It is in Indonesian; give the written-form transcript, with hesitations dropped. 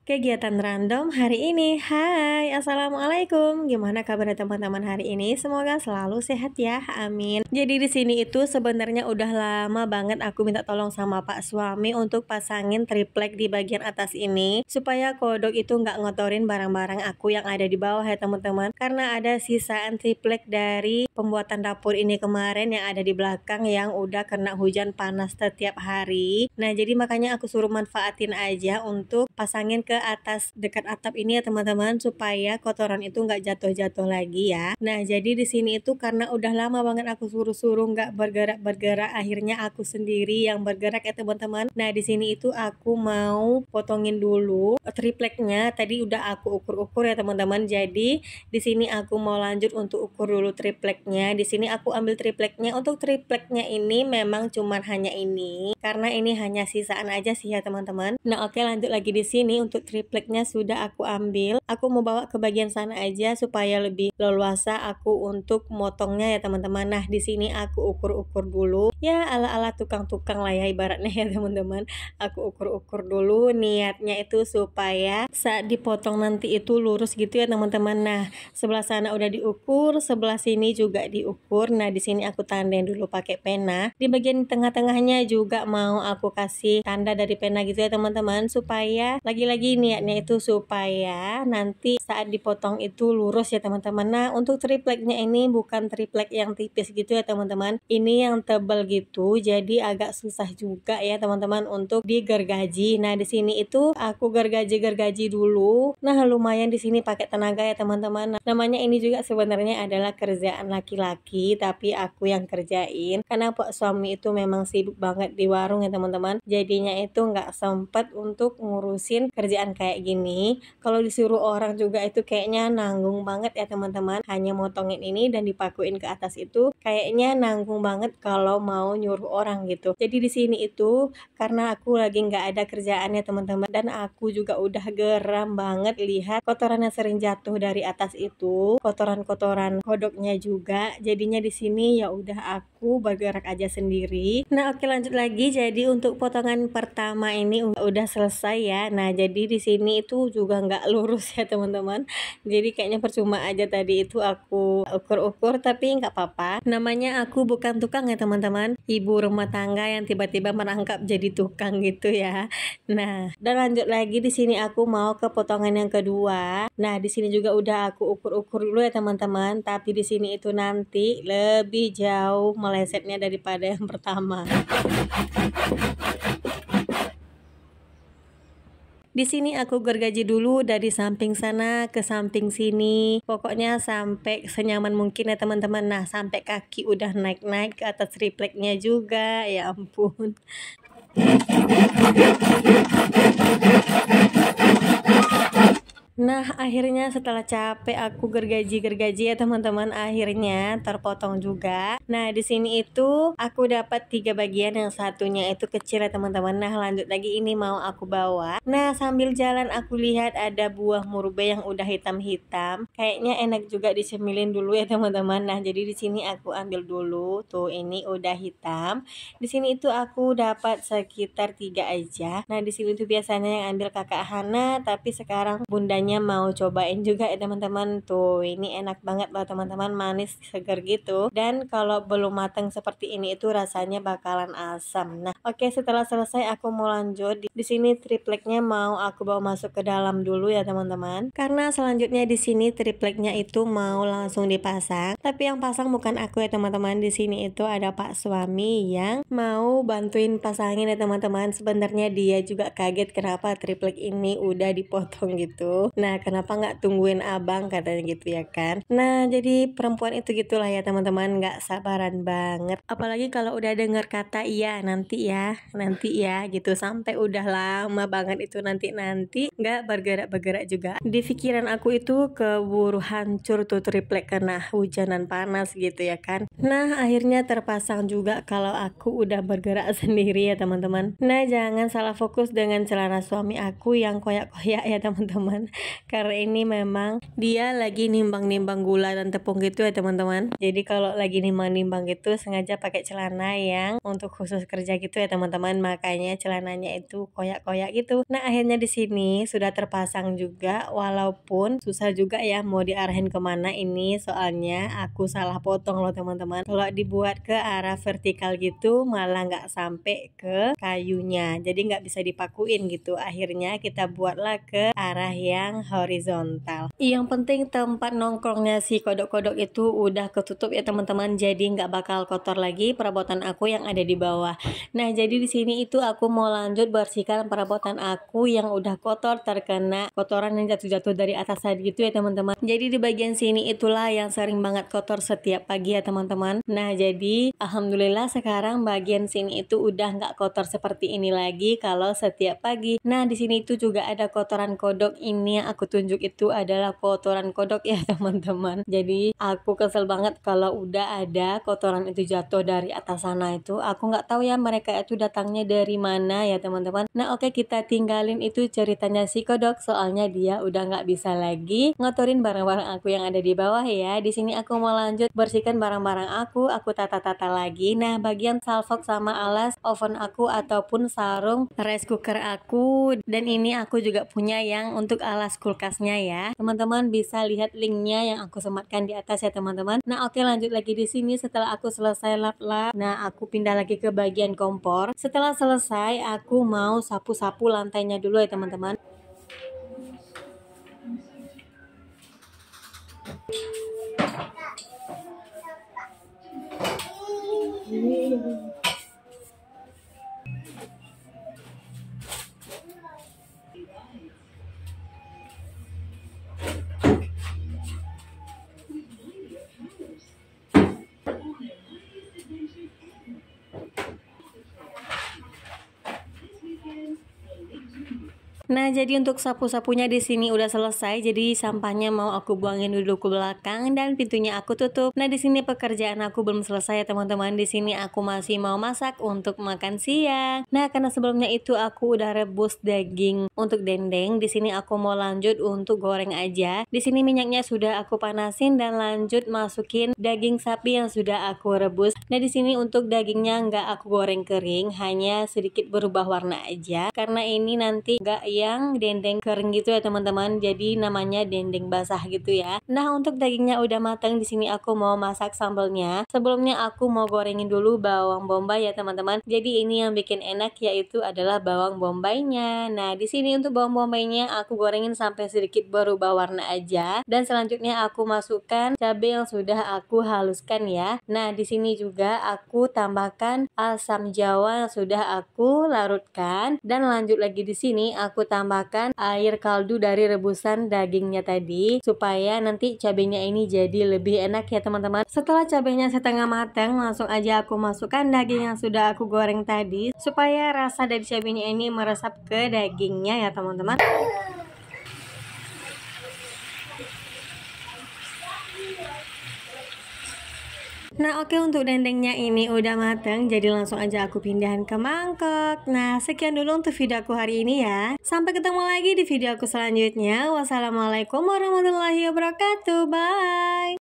Kegiatan random hari ini. Hai, assalamualaikum. Gimana kabar teman-teman hari ini? Semoga selalu sehat ya. Amin. Jadi di sini itu sebenarnya udah lama banget aku minta tolong sama Pak suami untuk pasangin triplek di bagian atas ini supaya kodok itu nggak ngotorin barang-barang aku yang ada di bawah ya teman-teman. Karena ada sisaan triplek dari pembuatan dapur ini kemarin yang ada di belakang yang udah kena hujan panas setiap hari. Nah, jadi makanya aku suruh manfaatin aja untuk pasangin ke atas dekat atap ini ya teman-teman supaya kotoran itu nggak jatuh-jatuh lagi ya. Nah, jadi di sini itu karena udah lama banget aku suruh-suruh nggak bergerak-bergerak, akhirnya aku sendiri yang bergerak ya teman-teman. Nah, di sini itu aku mau potongin dulu tripleknya. Tadi udah aku ukur-ukur ya teman-teman. Jadi di sini aku mau lanjut untuk ukur dulu tripleknya. Di sini aku ambil tripleknya. Untuk tripleknya ini memang cuman hanya ini karena ini hanya sisaan aja sih ya teman-teman. Nah, oke, lanjut lagi di sini. Untuk tripleknya sudah aku ambil. Aku mau bawa ke bagian sana aja supaya lebih leluasa aku untuk motongnya ya teman-teman. Nah, di sini aku ukur-ukur dulu. Ya, ala-ala tukang-tukang lah ya ibaratnya ya teman-teman. Aku ukur-ukur dulu, niatnya itu supaya saat dipotong nanti itu lurus gitu ya teman-teman. Nah, sebelah sana udah diukur, sebelah sini juga diukur. Nah, di sini aku tandain dulu pakai pena. Di bagian tengah-tengahnya juga mau aku kasih tanda dari pena gitu ya teman-teman, supaya lagi-lagi niatnya itu supaya nanti saat dipotong itu lurus ya teman-teman. Nah, untuk tripleknya ini bukan triplek yang tipis gitu ya teman-teman. Ini yang tebal gitu, jadi agak susah juga ya teman-teman untuk digergaji. Nah, di sini itu aku gergaji dulu. Nah, lumayan di sini pakai tenaga ya teman-teman. Nah, namanya ini juga sebenarnya adalah kerjaan laki-laki, tapi aku yang kerjain karena Pak suami itu memang sibuk banget di warung ya teman-teman. Jadinya itu nggak sempet untuk ngurusin kerjaan kayak gini. Kalau disuruh orang juga itu kayaknya nanggung banget ya teman-teman. Hanya motongin ini dan dipakuin ke atas itu kayaknya nanggung banget kalau mau nyuruh orang gitu. Jadi di sini itu karena aku lagi nggak ada kerjaan ya teman-teman, dan aku juga udah geram banget lihat kotoran yang sering jatuh dari atas itu, kotoran-kotoran kodoknya juga. Jadinya di sini ya udah aku bergerak aja sendiri. Nah, oke, lanjut lagi. Jadi untuk potongan pertama ini udah selesai ya. Nah, jadi di sini itu juga nggak lurus ya teman-teman. Jadi kayaknya percuma aja tadi itu aku ukur-ukur, tapi nggak apa-apa. Namanya aku bukan tukang ya teman-teman. Ibu rumah tangga yang tiba-tiba merangkap jadi tukang gitu ya. Nah, dan lanjut lagi di sini aku mau ke potongan yang kedua. Nah, di sini juga udah aku ukur-ukur dulu ya teman-teman, tapi di sini itu nanti lebih jauh melesetnya daripada yang pertama. Di sini aku gergaji dulu dari samping sana ke samping sini. Pokoknya sampai senyaman mungkin ya teman-teman. Nah, sampai kaki udah naik-naik ke atas tripleknya juga. Ya ampun. Nah, akhirnya setelah capek aku gergaji ya teman-teman, akhirnya terpotong juga. Nah, di sini itu aku dapat 3 bagian, yang satunya itu kecil ya teman-teman. Nah, lanjut lagi ini mau aku bawa. Nah, sambil jalan aku lihat ada buah murbe yang udah hitam-hitam. Kayaknya enak juga dicemilin dulu ya teman-teman. Nah, jadi di sini aku ambil dulu. Tuh, ini udah hitam. Di sini itu aku dapat sekitar 3 aja. Nah, di sini tuh biasanya yang ambil Kakak Hana, tapi sekarang bundanya mau cobain juga ya teman-teman. Tuh, ini enak banget loh teman-teman, manis segar gitu. Dan kalau belum matang seperti ini itu rasanya bakalan asam. Nah, oke, setelah selesai aku mau lanjut. Di sini tripleknya mau aku bawa masuk ke dalam dulu ya teman-teman. Karena selanjutnya di sini tripleknya itu mau langsung dipasang. Tapi yang pasang bukan aku ya teman-teman. Di sini itu ada Pak suami yang mau bantuin pasangin ya teman-teman. Sebenarnya dia juga kaget kenapa triplek ini udah dipotong gitu. Nah, kenapa nggak tungguin abang katanya gitu ya kan. Nah, jadi perempuan itu gitulah ya teman-teman, nggak sabaran banget. Apalagi kalau udah dengar kata iya nanti ya gitu, sampai udah lama banget itu nanti nggak bergerak-bergerak juga. Di pikiran aku itu keburu hancur tuh triplek karena hujanan panas gitu ya kan. Nah, akhirnya terpasang juga kalau aku udah bergerak sendiri ya teman-teman. Nah, jangan salah fokus dengan celana suami aku yang koyak-koyak ya teman-teman. Karena ini memang dia lagi nimbang-nimbang gula dan tepung gitu ya teman-teman. Jadi kalau lagi nimbang-nimbang gitu sengaja pakai celana yang untuk khusus kerja gitu ya teman-teman, makanya celananya itu koyak-koyak gitu. Nah akhirnya di sini sudah terpasang juga, walaupun susah juga ya mau diarahin kemana ini, soalnya aku salah potong loh teman-teman. Kalau dibuat ke arah vertikal gitu malah nggak sampai ke kayunya, jadi nggak bisa dipakuin gitu. Akhirnya kita buatlah ke arah yang horizontal. Yang penting tempat nongkrongnya si kodok-kodok itu udah ketutup ya teman-teman, jadi nggak bakal kotor lagi perabotan aku yang ada di bawah. Nah jadi di sini itu aku mau lanjut bersihkan perabotan aku yang udah kotor, terkena kotoran yang jatuh-jatuh dari atas tadi gitu ya teman-teman. Jadi di bagian sini itulah yang sering banget kotor setiap pagi ya teman-teman. Nah jadi alhamdulillah sekarang bagian sini itu udah nggak kotor seperti ini lagi kalau setiap pagi. Nah di sini itu juga ada kotoran kodok, ini yang aku tunjuk itu adalah kotoran kodok ya teman-teman. Jadi aku kesel banget kalau udah ada kotoran itu jatuh dari atas sana itu. Aku nggak tahu ya mereka itu datangnya dari mana ya teman-teman. Nah oke, kita tinggalin itu ceritanya si kodok, soalnya dia udah nggak bisa lagi ngotorin barang-barang aku yang ada di bawah ya. Di sini aku mau lanjut bersihkan barang-barang aku tata-tata lagi. Nah bagian salvok sama alas oven aku ataupun sarung rice cooker aku, dan ini aku juga punya yang untuk alas kulkasnya ya. Teman-teman bisa lihat linknya yang aku sematkan di atas ya teman-teman. Nah oke, lanjut lagi di sini. Setelah aku selesai lap-lap, nah aku pindah lagi ke bagian kompor. Setelah selesai aku mau sapu-sapu lantainya dulu ya teman-teman. Nah, jadi untuk sapu-sapunya di sini udah selesai. Jadi sampahnya mau aku buangin dulu ke belakang dan pintunya aku tutup. Nah, di sini pekerjaan aku belum selesai ya teman-teman. Di sini aku masih mau masak untuk makan siang. Nah, karena sebelumnya itu aku udah rebus daging untuk dendeng. Di sini aku mau lanjut untuk goreng aja. Di sini minyaknya sudah aku panasin dan lanjut masukin daging sapi yang sudah aku rebus. Nah, di sini untuk dagingnya nggak aku goreng kering, hanya sedikit berubah warna aja. Karena ini nanti nggak yang dendeng kering gitu ya teman-teman, jadi namanya dendeng basah gitu ya. Nah untuk dagingnya udah matang, di sini aku mau masak sambelnya. Sebelumnya aku mau gorengin dulu bawang bombay ya teman-teman. Jadi ini yang bikin enak yaitu adalah bawang bombaynya. Nah di sini untuk bawang bombaynya aku gorengin sampai sedikit berubah warna aja, dan selanjutnya aku masukkan cabai yang sudah aku haluskan ya. Nah di sini juga aku tambahkan asam jawa yang sudah aku larutkan, dan lanjut lagi di sini aku tambahkan air kaldu dari rebusan dagingnya tadi supaya nanti cabenya ini jadi lebih enak ya teman-teman. Setelah cabenya setengah matang, langsung aja aku masukkan daging yang sudah aku goreng tadi supaya rasa dari cabenya ini meresap ke dagingnya ya teman-teman. Nah oke, untuk dendengnya ini udah mateng, jadi langsung aja aku pindahin ke mangkok. Nah sekian dulu untuk video aku hari ini ya. Sampai ketemu lagi di video aku selanjutnya. Wassalamualaikum warahmatullahi wabarakatuh. Bye.